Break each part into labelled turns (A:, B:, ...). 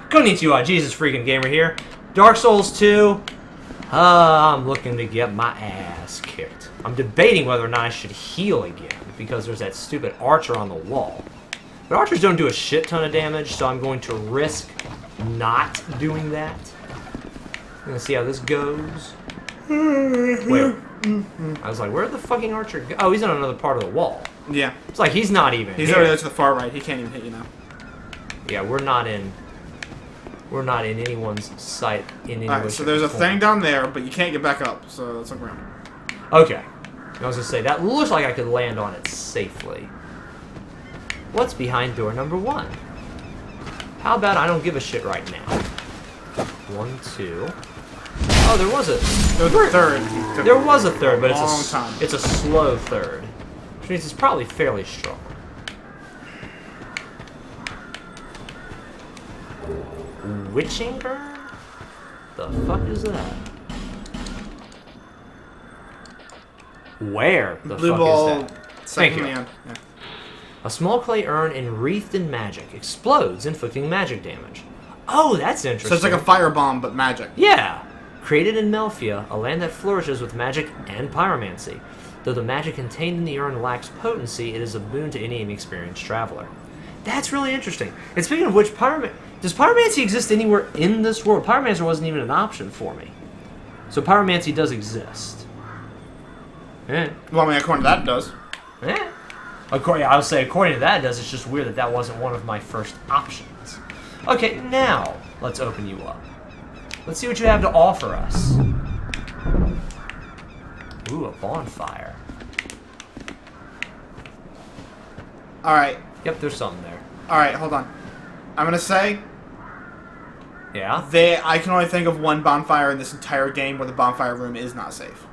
A: Konnichiwa, JesusFreakinGamer here. Dark Souls 2. I'm looking to get my ass kicked. I'm debating whether or not I should heal again, because there's that stupid archer on the wall. But archers don't do a shit ton of damage, so I'm going to risk not doing that. I'm gonna see how this goes. Wait. I was like, where'd the fucking archer go? Oh, he's on another part of the wall.
B: Yeah.
A: It's like he's not even
B: He's
A: here.
B: over there to the far right. He can't even hit you now.
A: Yeah, we're not in anyone's sight in any way.
B: Alright, so there's a thing down there, but you can't get back up, so let's look around.
A: Okay. I was gonna say, that looks like I could land on it safely. What's behind door number 1? How about I don't give a shit right now? 1, 2. Oh, there was a
B: third.
A: There was a third, but
B: it's
A: a slow third. Which means it's probably fairly strong. Witching burn? The fuck is that? Where the
B: Blue
A: fuck
B: ball,
A: is that?
B: Thank you.
A: Yeah. A small clay urn enwreathed in magic explodes, inflicting magic damage. Oh, that's interesting.
B: So it's like a firebomb, but magic.
A: Yeah! Created in Melphia, a land that flourishes with magic and pyromancy. Though the magic contained in the urn lacks potency, it is a boon to any inexperienced traveler. That's really interesting. And speaking of which, does pyromancy exist anywhere in this world? Pyromancer wasn't even an option for me. So pyromancy does exist. Eh.
B: Well, I mean, according to that, it does.
A: Eh. I would say according to that, it does. It's just weird that that wasn't one of my first options. Okay, now let's open you up. Let's see what you have to offer us. Ooh, a bonfire.
B: Alright.
A: Yep, there's something there.
B: Alright, hold on. I'm gonna say...
A: Yeah?
B: I can only think of one bonfire in this entire game where the bonfire room is not safe.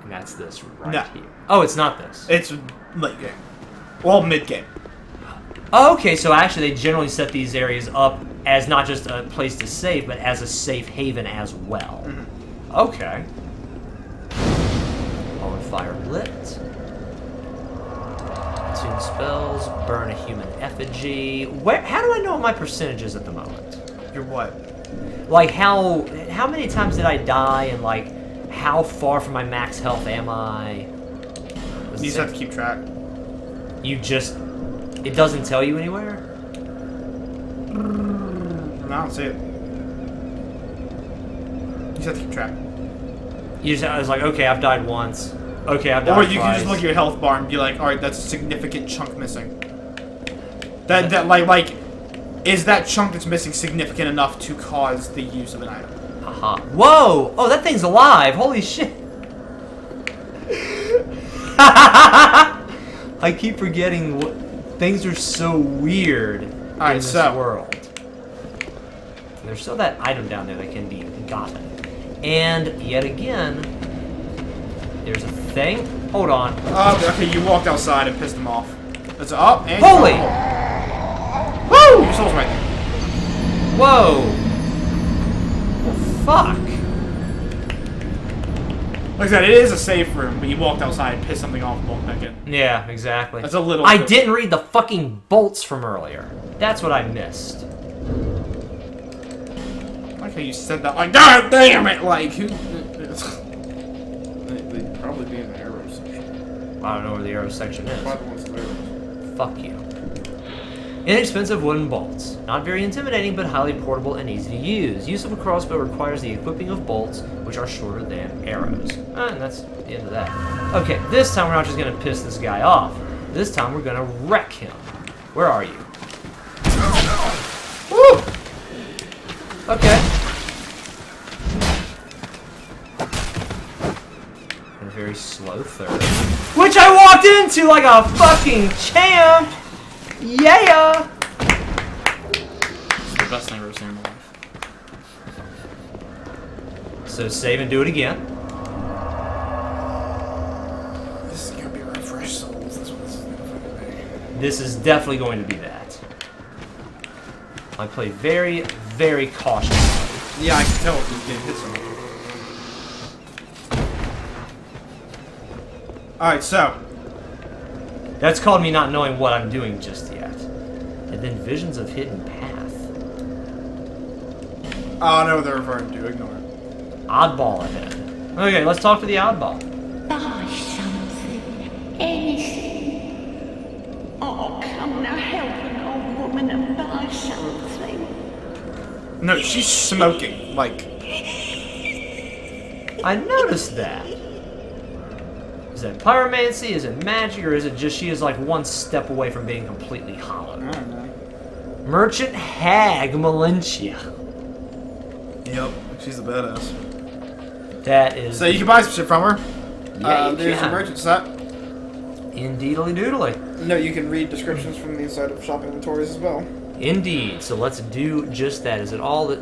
A: And that's this right here. Oh, it's not this.
B: It's late game. Well, mid-game.
A: Oh, okay, so actually they generally set these areas up as not just a place to save, but as a safe haven as well. Mm-hmm. Okay. Bonfire lit. Tune spells. Burn a human effigy. How do I know what my percentage is at the moment?
B: You're what?
A: Like, how many times did I die, and, like, how far from my max health am I?
B: You just have to keep track.
A: It doesn't tell you anywhere?
B: I don't see it. You just have to keep track.
A: I was like, okay, I've died once. Okay, I've died twice.
B: Or you can just look at your health bar and be like, alright, that's a significant chunk missing. Like, is that chunk that's missing significant enough to cause the use of an item?
A: Haha. Whoa! Oh, that thing's alive! Holy shit! I keep forgetting things are so weird in this world. And there's still that item down there that can be gotten. And yet again, there's a thing. Hold on.
B: Okay, you walked outside and pissed him off. It's up and
A: holy!
B: Woo! Your soul's right there.
A: Whoa! Well, fuck.
B: Like I said, it is a safe room, but you walked outside and pissed something off and walked back in.
A: Yeah, exactly.
B: That's a little...
A: I didn't read the fucking bolts from earlier. That's what I missed.
B: I like how you said that, like, God damn it! Like, who... They'd probably be in the arrow section.
A: I don't know where the arrow section is.
B: Probably one's the arrows.
A: Fuck you. Inexpensive wooden bolts. Not very intimidating, but highly portable and easy to use. Use of a crossbow requires the equipping of bolts, which are shorter than arrows. And that's the end of that. Okay, this time we're not just going to piss this guy off. This time we're going to wreck him. Where are you? Woo! Okay. A very slow third. Which I walked into like a fucking champ! Yeah!
B: It's the best thing I've ever seen in my life.
A: So save and do it again.
B: This is gonna be a refresh souls. That's what this is gonna fucking be.
A: This is definitely going to be that. I play very, very cautiously.
B: Yeah, I can tell if he's getting hit so much. Alright, so.
A: That's called me not knowing what I'm doing just yet. And then visions of hidden path.
B: Oh, I know what they're referring to. Ignore it.
A: Oddball ahead. Okay, let's talk to the oddball.
C: Buy something. Anything. Oh, come now, help an old woman and buy something.
B: No, she's smoking. Like,
A: I noticed that. Is that pyromancy? Is it magic? Or is it just she is like one step away from being completely hollow?
B: I don't know.
A: Merchant Hag Melentia.
B: Yep, she's a badass.
A: That is...
B: So you can buy some shit from her.
A: Yeah, you
B: there's
A: can.
B: a merchant set.
A: Indeedly doodly.
B: No, you can read descriptions from the inside of shop inventories as well.
A: Indeed. So let's do just that. Is it all that...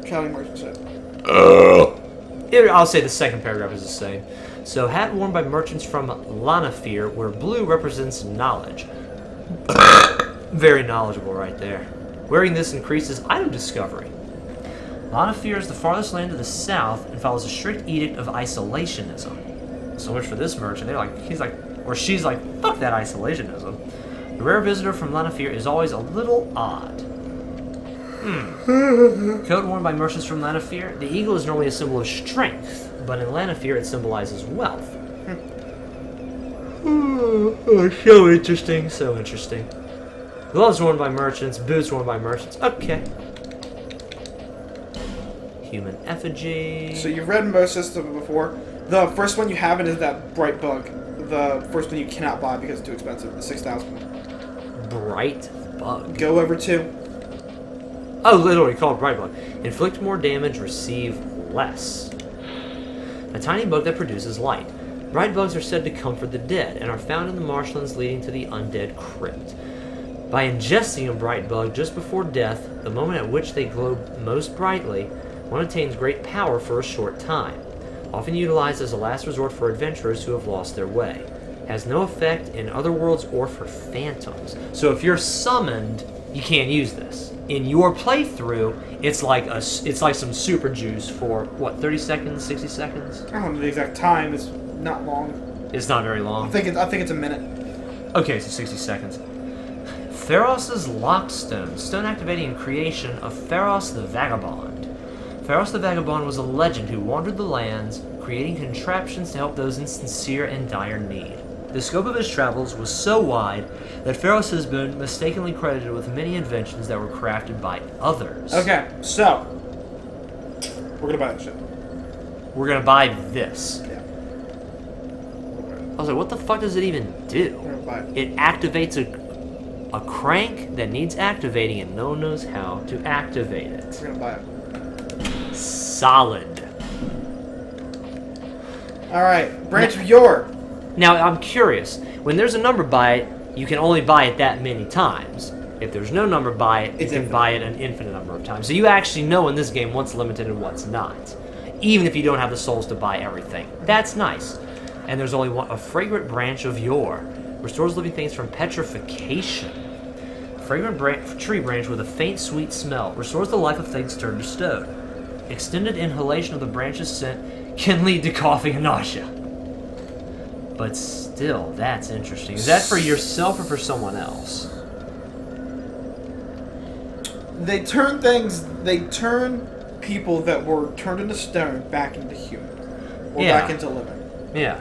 B: Shouting merchant set.
A: I'll say the second paragraph is the same. So, hat worn by merchants from Lanafir, where blue represents knowledge. Very knowledgeable right there. Wearing this increases item discovery. Lanafir is the farthest land to the south and follows a strict edict of isolationism. So much for this merchant. She's like, fuck that isolationism. The rare visitor from Lanafir is always a little odd. Coat worn by merchants from Lanafir. The eagle is normally a symbol of strength, but in Lanafir it symbolizes wealth. So interesting, so interesting. Gloves worn by merchants, boots worn by merchants. Okay. Human effigy.
B: So you've read most of them before. The first one you haven't is that bright bug. The first one you cannot buy because it's too expensive. The 6,000.
A: Bright bug.
B: Go over to.
A: Oh, literally called bright bug. Inflict more damage, receive less. A tiny bug that produces light. Bright bugs are said to comfort the dead and are found in the marshlands leading to the undead crypt. By ingesting a bright bug just before death, the moment at which they glow most brightly, one attains great power for a short time. Often utilized as a last resort for adventurers who have lost their way. Has no effect in other worlds or for phantoms. So if you're summoned, you can't use this. In your playthrough, it's like some super juice for what, 30 seconds, 60 seconds?
B: I don't know the exact time. It's not long.
A: It's not very long.
B: I think it's a minute.
A: Okay, so 60 seconds. Pharos' Lockstone, stone activating in creation of Pharos the Vagabond. Pharos the Vagabond was a legend who wandered the lands, creating contraptions to help those in sincere and dire need. The scope of his travels was so wide that Pharos has been mistakenly credited with many inventions that were crafted by others.
B: Okay, so we're gonna buy that shit.
A: We're gonna buy this.
B: Yeah.
A: I was like, what the fuck does it even do?
B: We're gonna buy it.
A: It activates a crank that needs activating and no one knows how to activate it.
B: We're gonna buy it.
A: Solid.
B: Alright, branch of yore.
A: Now, I'm curious. When there's a number by it, you can only buy it that many times. If there's no number by it, you can buy it an infinite number of times. So you actually know in this game what's limited and what's not. Even if you don't have the souls to buy everything. That's nice. And there's only a fragrant branch of yore. Restores living things from petrification. Fragrant tree branch with a faint sweet smell. Restores the life of things turned to stone. Extended inhalation of the branch's scent can lead to coughing and nausea. But still, that's interesting. Is that for yourself or for someone else?
B: They turn people that were turned into stone back into human. Or back into living.
A: Yeah.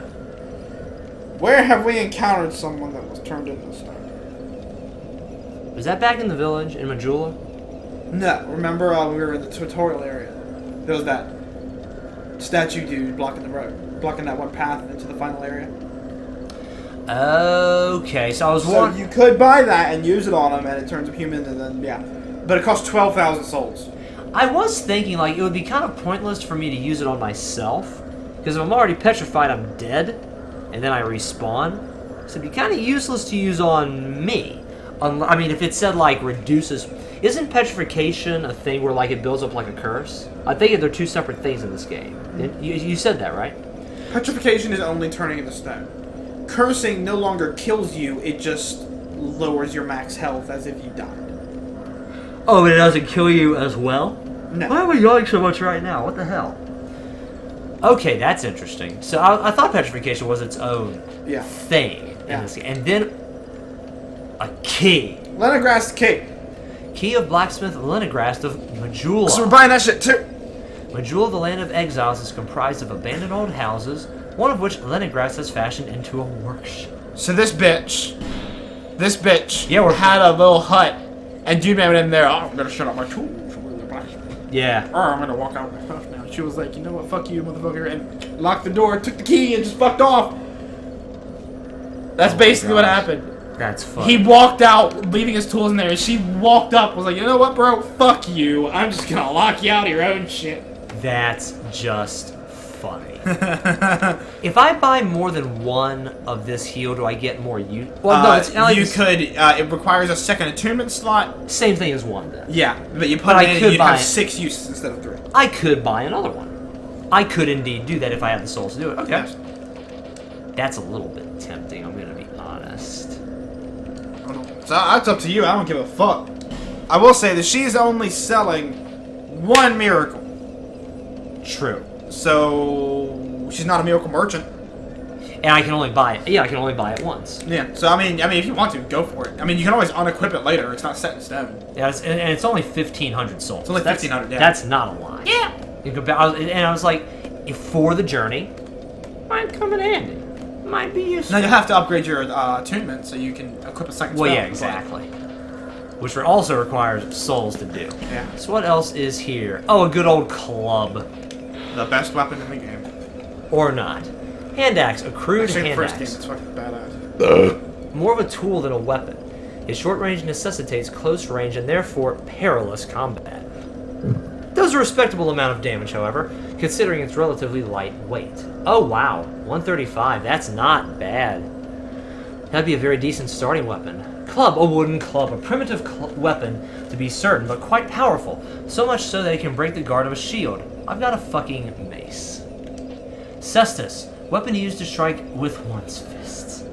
B: Where have we encountered someone that was turned into stone?
A: Was that back in the village in Majula?
B: No. Remember we were in the tutorial area. There was that statue dude blocking the road. Blocking that one path into the final area.
A: Okay, so I was wondering...
B: So you could buy that and use it on him and it turns him human and then, yeah. But it costs 12,000 souls.
A: I was thinking, like, it would be kind of pointless for me to use it on myself. Because if I'm already petrified, I'm dead. And then I respawn. So it'd be kind of useless to use on me. I mean, if it said, like, reduces... Isn't petrification a thing where, like, it builds up like a curse? I think they're two separate things in this game. You said that, right?
B: Petrification is only turning into stone. Cursing no longer kills you, it just lowers your max health as if you died.
A: Oh, but it doesn't kill you as well?
B: No.
A: Why am I yelling so much right now? What the hell? Okay, that's interesting. So I thought petrification was its own thing in this game. And then a key.
B: Leningrass key.
A: Key of Blacksmith Lenigrast of Majula.
B: So we're buying that shit too.
A: Majula, the land of exiles, is comprised of abandoned old houses, one of which Lenigrast has fashioned into a workshop.
B: So this bitch,
A: Yeah,
B: had a little hut, and dude man went in there. Oh, I'm gonna shut up my tools.
A: Yeah.
B: Or I'm gonna walk out with my stuff now. She was like, you know what, fuck you, motherfucker, and locked the door, took the key, and just fucked off. That's basically what happened.
A: That's funny.
B: He walked out, leaving his tools in there, and she walked up, was like, you know what, bro, fuck you. I'm just gonna lock you out of your own shit.
A: That's just funny. If I buy more than one of this heal, do I get more use? Well, no, it's not like
B: you could. It requires a second attunement slot.
A: Same thing as one then.
B: Yeah, but you put it in, and you'd have 6 uses instead of 3.
A: I could buy another one. I could indeed do that if I had the souls to do it. Okay.
B: Yes.
A: That's a little bit tempting, I'm gonna be honest.
B: So that's up to you. I don't give a fuck. I will say that she's only selling 1 miracle.
A: True.
B: So she's not a miracle merchant.
A: And I can only buy it. Yeah, I can only buy it once.
B: Yeah. So I mean, if you want to, go for it. I mean, you can always unequip it later. It's not set in stone.
A: Yeah, and it's only 1,500 souls.
B: It's only 1,500. Yeah.
A: That's not a lot.
B: Yeah.
A: And I was like, for the journey, might come in handy. Might be useful.
B: Now you'll have to upgrade your attunement so you can equip a second spell.
A: Well, yeah, exactly. Which also requires souls to do.
B: Yeah.
A: So what else is here? Oh, a good old club.
B: The best weapon in the game.
A: Or not. Hand axe, a crude
B: Actually,
A: hand
B: the first
A: axe.
B: game, it's fucking badass.
A: More of a tool than a weapon. Its short range necessitates close range and therefore perilous combat. Does a respectable amount of damage, however, considering its relatively lightweight. Oh wow, 135, that's not bad. That'd be a very decent starting weapon. Club, a wooden club, a primitive weapon to be certain, but quite powerful, so much so that it can break the guard of a shield. I've got a fucking mace. Cestus, weapon used to strike with one's fists.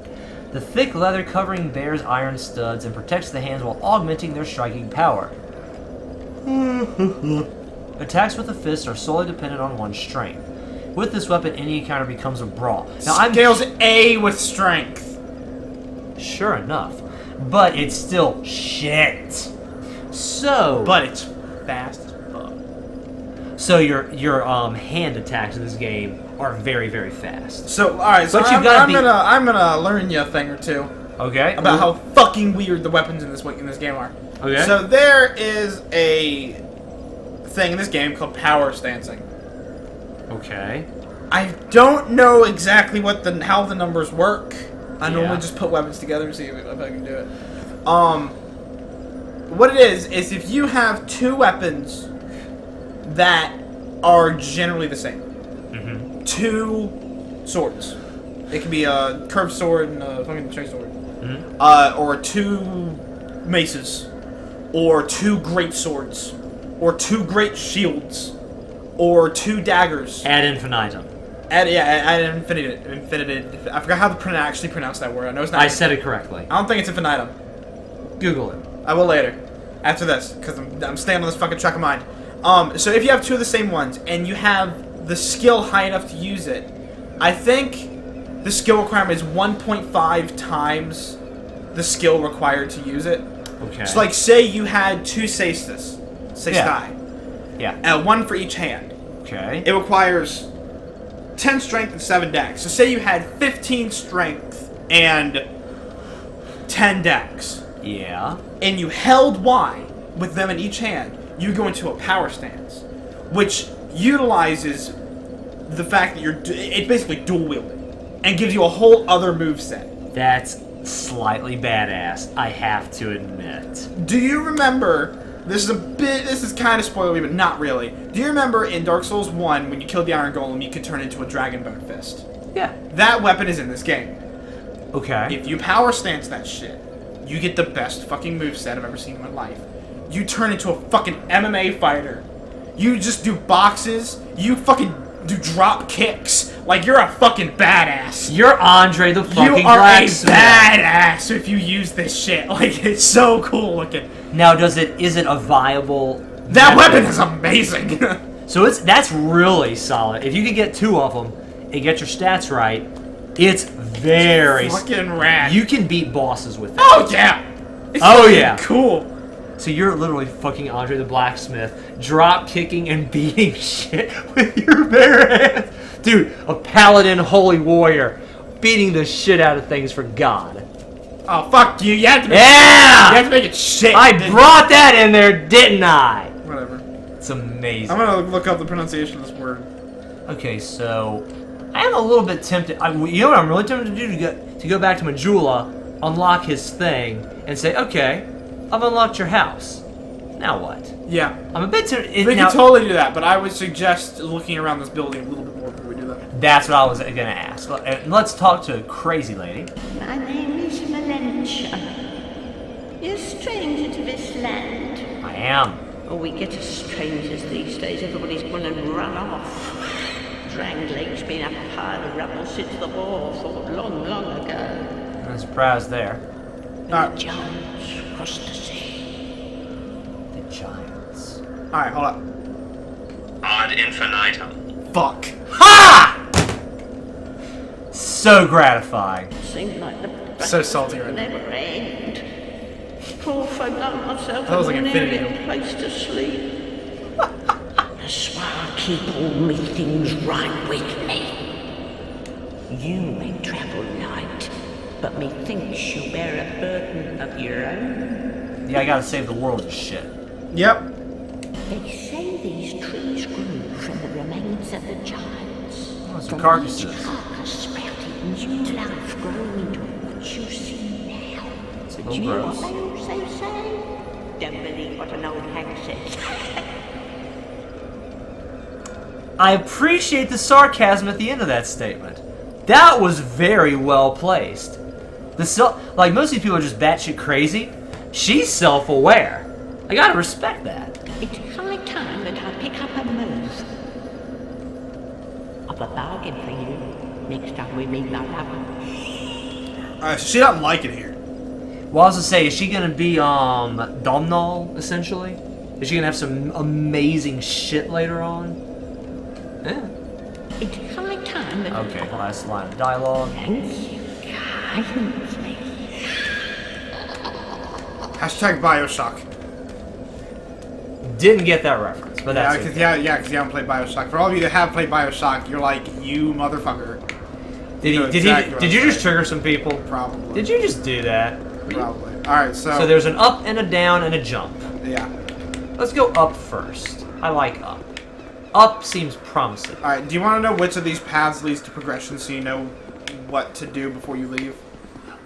A: The thick leather covering bears iron studs and protects the hands while augmenting their striking power. Attacks with the fist are solely dependent on one's strength. With this weapon, any encounter becomes a brawl. Now,
B: Scales A with strength.
A: Sure enough, but it's still shit. So,
B: But it's fast as fuck.
A: So your hand attacks in this game are very, very fast.
B: So alright, so
A: But
B: I'm gonna learn you a thing or two
A: Okay.
B: about how fucking weird the weapons in this game are.
A: Okay.
B: So there is a thing in this game called power stancing.
A: Okay.
B: I don't know exactly how the numbers work. I
A: Yeah.
B: normally just put weapons together and see if I can do it. What it is if you have 2 weapons that are generally the same.
A: Mm-hmm.
B: 2 swords. It can be a curved sword and a fucking straight sword.
A: Mm-hmm.
B: Or 2 maces. Or 2 great swords. Or 2 great shields. Or 2 daggers.
A: Ad infinitum.
B: Ad infinitum. I forgot how to actually pronounce that word. I know it's not.
A: I said it correctly.
B: I don't think it's infinitum.
A: Google it.
B: I will later. After this. Because I'm staying on this fucking track of mine. So if you have 2 of the same ones, and you have the skill high enough to use it, I think the skill requirement is 1.5 times the skill required to use it.
A: Okay.
B: So like, say you had 2 cestus.
A: Yeah.
B: 1 for each hand.
A: Okay.
B: It requires 10 strength and 7 dex. So say you had 15 strength and 10 dex.
A: Yeah.
B: And you held Y with them in each hand, you go into a power stance, which utilizes the fact that it's basically dual wielding and gives you a whole other moveset.
A: That's slightly badass, I have to admit.
B: Do you remember? This is kind of spoilery, but not really. Do you remember in Dark Souls 1 when you killed the Iron Golem, you could turn into a Dragon Bone Fist?
A: Yeah.
B: That weapon is in this game.
A: Okay.
B: If you power stance that shit, you get the best fucking moveset I've ever seen in my life. You turn into a fucking MMA fighter. You just do boxes. You fucking do drop kicks. Like, you're a fucking badass.
A: You're Andre the fucking
B: You are a
A: blacksmith.
B: badass if you use this shit. Like, it's so cool looking.
A: Now, is it a viable...
B: That weapon is amazing.
A: So that's really solid. If you can get 2 of them and get your stats right, it's very...
B: fucking rad.
A: You can beat bosses with it.
B: Oh, yeah. It's
A: Oh,
B: fucking
A: yeah.
B: cool.
A: So you're literally fucking Andre the Blacksmith, drop kicking and beating shit with your bare hands. Dude, a paladin holy warrior, beating the shit out of things for God.
B: Oh, fuck you. You have to make
A: Yeah!
B: You have to make it shit.
A: I brought that in there, didn't I?
B: Whatever.
A: It's amazing.
B: I'm gonna look up the pronunciation of this word.
A: Okay, so I am a little bit tempted. You know what I'm really tempted to do? To go back to Majula, unlock his thing, and say, okay, I've unlocked your house. Now what?
B: Yeah.
A: I'm a bit tempted.
B: We can totally do that, but I would suggest looking around this building a little bit more before we do that.
A: That's what I was gonna ask. Let's talk to a crazy lady.
C: My name is Valentia. You're a stranger to this land.
A: I am.
C: Oh, we get as strangers these days. Everybody's gone and run off. Dranglake's been a pile of rubble since the war fought long, long ago.
A: I'm surprised there.
C: The giants crossed the sea.
A: The giants.
B: Alright, hold up.
D: Ad infinitum.
B: Fuck.
A: Ha! So gratifying.
C: Seemed like the
B: So salty right now.
C: never end. Poor folk like myself
B: That was like
C: have
B: Infinity
C: never
B: War.
C: a place to sleep. That's why I keep all me things right with me. You may travel light, but methinks you bear a burden of your own.
A: Yeah, I gotta save the world and shit.
B: Yep.
C: They say these trees grew from the remains of the giants.
A: Oh, some
C: From
A: carcasses.
C: each carcass sprouted new life growing into what you see now.
A: It's a
C: But
A: little
C: you know what
A: gross.
C: they also say? Don't believe what an old hag says.
A: I appreciate the sarcasm at the end of that statement. That was very well placed. Like most of these people are just batshit crazy. She's self-aware. I gotta respect that.
C: It's high time that I pick up a move. I've a bargain for you next time we meet, my love.
B: Alright, so she doesn't like it here.
A: Well, I was gonna say, is she gonna be Domhnall essentially? Is she gonna have some amazing shit later on? Yeah.
C: It's high time that
A: Okay, last line of dialogue.
C: Thank you, guidance me.
B: Hashtag Bioshock.
A: Didn't get that reference, but that's
B: Because
A: okay.
B: you haven't played Bioshock. For all of you that have played Bioshock, you're like, you motherfucker.
A: Did
B: know
A: you
B: exactly what
A: did
B: I'm
A: you just
B: saying.
A: trigger some people?
B: Probably.
A: Did you just do that?
B: Probably. Alright,
A: So there's an up and a down and a jump.
B: yeah.
A: Let's go up first. I like up. Up seems promising.
B: Alright, do you want to know which of these paths leads to progression so you know what to do before you leave?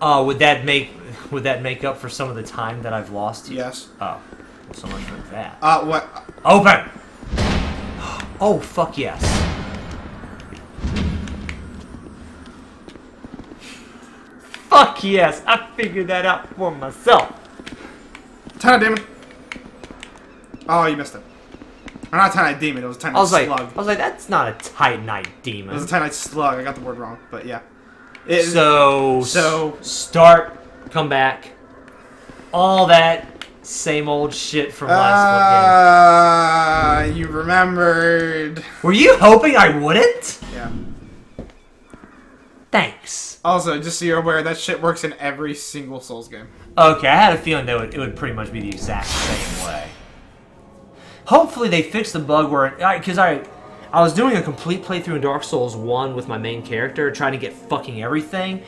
A: Would that make up for some of the time that I've lost?
B: Yes.
A: Oh, well, so much for that.
B: What?
A: Open. Oh fuck yes. Fuck yes. I figured that out for myself.
B: Tiny Demon. Oh, you missed it. Or not Tiny Demon, it was Tiny
A: I was
B: Slug.
A: like, that's not a Titanite
B: It was
A: demon.
B: a Tiny Slug, I got the word wrong, but yeah.
A: So start, come back, all that same old shit from last
B: you remembered.
A: game. Were you hoping I wouldn't?
B: Yeah.
A: Thanks.
B: Also, just so you're aware, that shit works in every single Souls game.
A: Okay, I had a feeling that it would pretty much be the exact same way. Hopefully they fix the bug where, because I was doing a complete playthrough in Dark Souls 1 with my main character, trying to get fucking everything,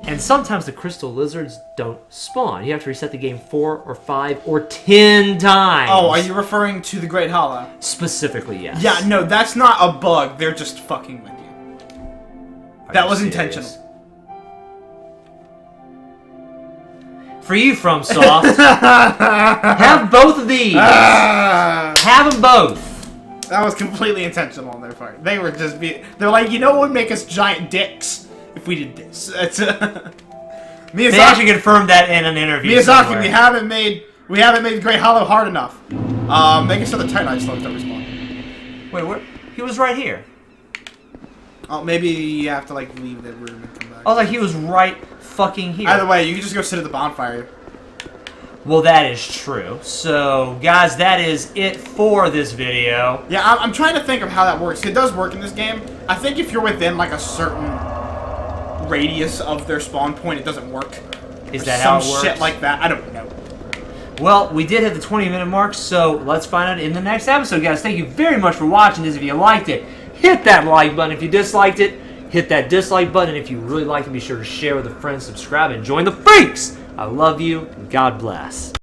A: and sometimes the crystal lizards don't spawn. You have to reset the game 4 or 5 or 10 times.
B: Oh, are you referring to the Great Hollow?
A: Specifically, yes.
B: Yeah, no, that's not a bug. They're just fucking with you.
A: Are
B: That
A: you
B: was
A: serious?
B: intentional.
A: For you, FromSoft, have both of these. Have them both.
B: That was completely intentional on their part. They were just they're like, you know what would make us giant dicks if we did this. It's Miyazaki.
A: They actually confirmed that in an interview.
B: Miyazaki,
A: somewhere.
B: we haven't made Great Hollow hard enough. Make it so the Titanite slugs don't respawn.
A: Wait, where? He was right here.
B: Oh, maybe you have to like leave the room and come back.
A: I was like, he was right fucking here.
B: Either way, you can just go sit at the bonfire.
A: Well, that is true. So, guys, that is it for this video.
B: Yeah, I'm trying to think of how that works. It does work in this game. I think if you're within like a certain radius of their spawn point, it doesn't work.
A: Is
B: Or
A: that how it
B: some
A: works?
B: shit like that. I don't know.
A: Well, we did hit the 20-minute mark, so let's find out in the next episode, guys. Thank you very much for watching this. If you liked it, hit that like button. If you disliked it, hit that dislike button. And if you really liked it, be sure to share with a friend, subscribe, and join the freaks. I love you, and God bless.